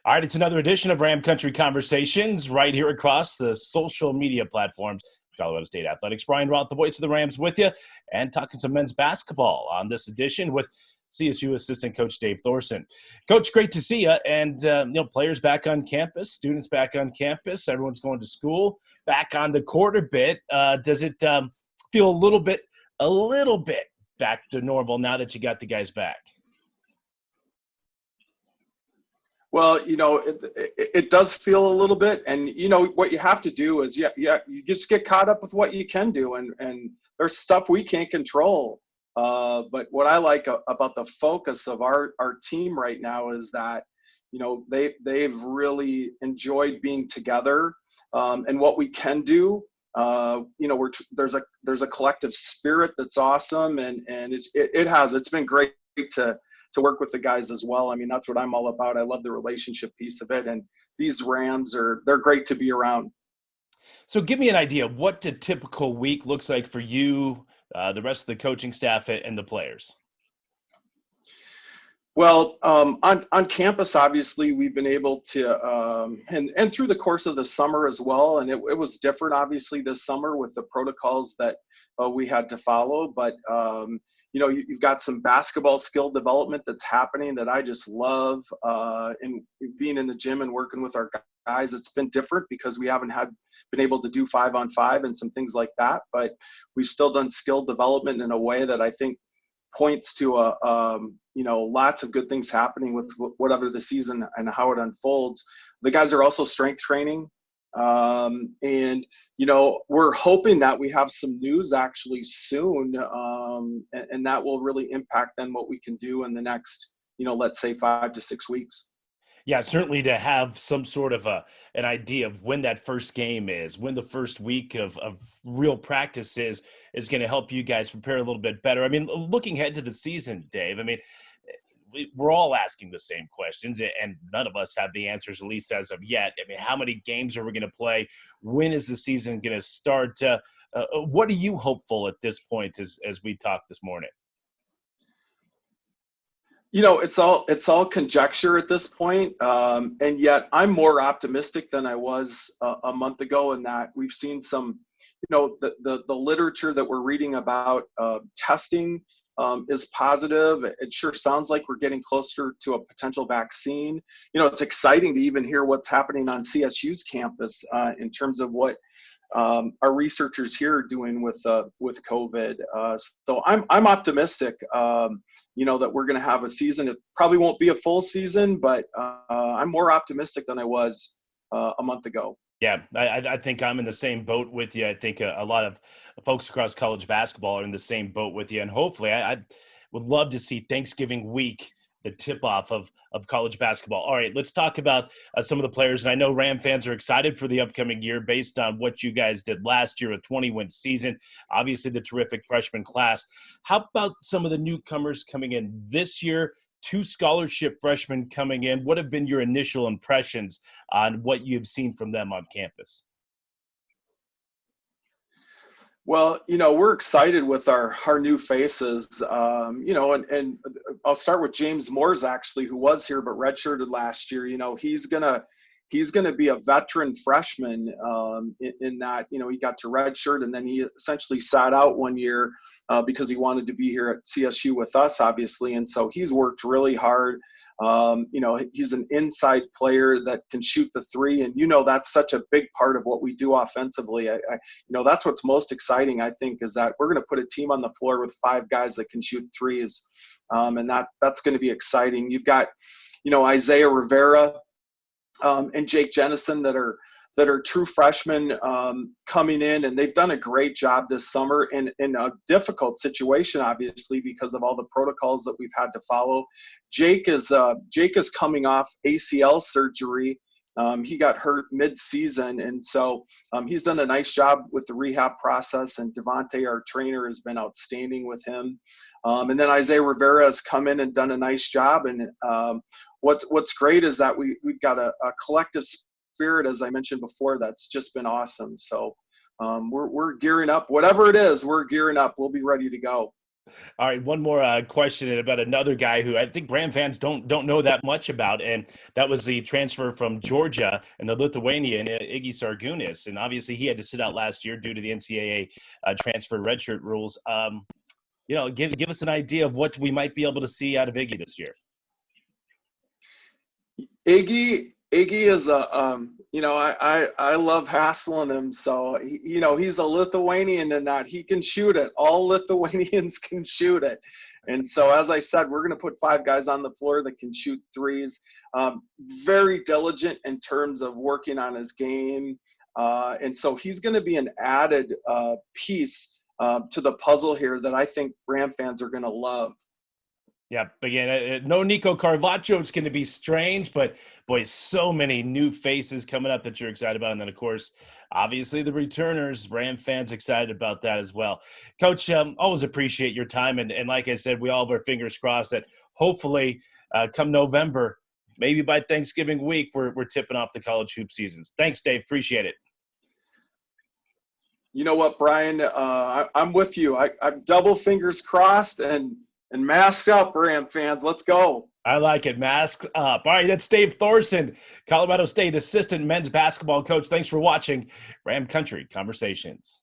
All right, it's another edition of Ram Country Conversations right here across the social media platforms. Colorado State Athletics. Brian Roth, the voice of the Rams, with you, and talking some men's basketball on this edition with CSU assistant coach Dave Thorson. Coach, great to see you. And players back on campus, students back on campus, everyone's going to school, back on the court a bit. Does it feel a little bit back to normal now that you got the guys back? Well, it does feel a little bit, and what you have to do is, you just get caught up with what you can do, and there's stuff we can't control. But what I like about the focus of our team right now is that, they've really enjoyed being together, and what we can do. There's a collective spirit that's awesome, and it's been great to work with the guys as well. I mean, that's what I'm all about. I love the relationship piece of it. And these Rams they're great to be around. So give me an idea of what a typical week looks like for you, the rest of the coaching staff, and the players. Well, on campus, obviously, we've been able to, and through the course of the summer as well. And it was different, obviously, this summer with the protocols that we had to follow. But, you've got some basketball skill development that's happening that I just love. And being in the gym and working with our guys, it's been different because we haven't been able to do 5-on-5 and some things like that. But we've still done skill development in a way that I think points to lots of good things happening with whatever the season and how it unfolds. The guys are also strength training. And we're hoping that we have some news actually soon. And that will really impact then what we can do in the next, let's say 5 to 6 weeks. Yeah, certainly to have some sort of an idea of when that first game is, when the first week of real practice is going to help you guys prepare a little bit better. I mean, looking ahead to the season, Dave, I mean, we're all asking the same questions, and none of us have the answers, at least as of yet. I mean, how many games are we going to play? When is the season going to start? What are you hopeful at this point as we talk this morning? It's all conjecture at this point, and yet I'm more optimistic than I was a month ago in that we've seen some, the literature that we're reading about testing is positive. It sure sounds like we're getting closer to a potential vaccine. It's exciting to even hear what's happening on CSU's campus in terms of what our researchers here are doing with COVID. So I'm optimistic, that we're going to have a season. It probably won't be a full season, but I'm more optimistic than I was a month ago. Yeah, I think I'm in the same boat with you. I think a lot of folks across college basketball are in the same boat with you. And hopefully I would love to see Thanksgiving week, the tip-off of college basketball. All right, let's talk about some of the players. And I know Ram fans are excited for the upcoming year based on what you guys did last year, a 20-win season, obviously the terrific freshman class. How about some of the newcomers coming in this year? 2 scholarship freshmen coming in. What have been your initial impressions on what you've seen from them on campus? Well, we're excited with our new faces, and I'll start with James Moores, actually, who was here but redshirted last year. He's gonna be a veteran freshman in that, he got to redshirt and then he essentially sat out 1 year because he wanted to be here at CSU with us, obviously. And so he's worked really hard. He's an inside player that can shoot the three, and that's such a big part of what we do offensively. That's what's most exciting, I think, is that we're going to put a team on the floor with 5 guys that can shoot threes, and that's going to be exciting. You've got, Isaiah Rivera and Jake Jennison that are true freshmen coming in, and they've done a great job this summer in a difficult situation, obviously, because of all the protocols that we've had to follow. Jake is coming off ACL surgery. He got hurt mid-season, and so he's done a nice job with the rehab process, and Devontae, our trainer, has been outstanding with him. And then Isaiah Rivera has come in and done a nice job. And what's great is that we've got a collective spirit, as I mentioned before, that's just been awesome. So we're gearing up. Whatever it is, we're gearing up. We'll be ready to go. All right, one more question about another guy who I think Ram fans don't know that much about, and that was the transfer from Georgia and the Lithuanian Iggy Sargunis, and obviously he had to sit out last year due to the NCAA transfer redshirt rules. Give us an idea of what we might be able to see out of Iggy this year. Iggy is I love hassling him. So he's a Lithuanian in that he can shoot it. All Lithuanians can shoot it. And so, as I said, we're going to put 5 guys on the floor that can shoot threes. Very diligent in terms of working on his game. And so he's going to be an added piece to the puzzle here that I think Ram fans are going to love. Yeah, again, no Nico Carvaccio. It's going to be strange, but boy, so many new faces coming up that you're excited about. And then, of course, obviously the returners, Ram fans excited about that as well. Coach, always appreciate your time. And like I said, we all have our fingers crossed that hopefully come November, maybe by Thanksgiving week, we're tipping off the college hoop seasons. Thanks, Dave. Appreciate it. You know what, Brian? I'm with you. I'm double fingers crossed and mask up, Ram fans. Let's go. I like it. Masks up. All right, that's Dave Thorson, Colorado State assistant men's basketball coach. Thanks for watching Ram Country Conversations.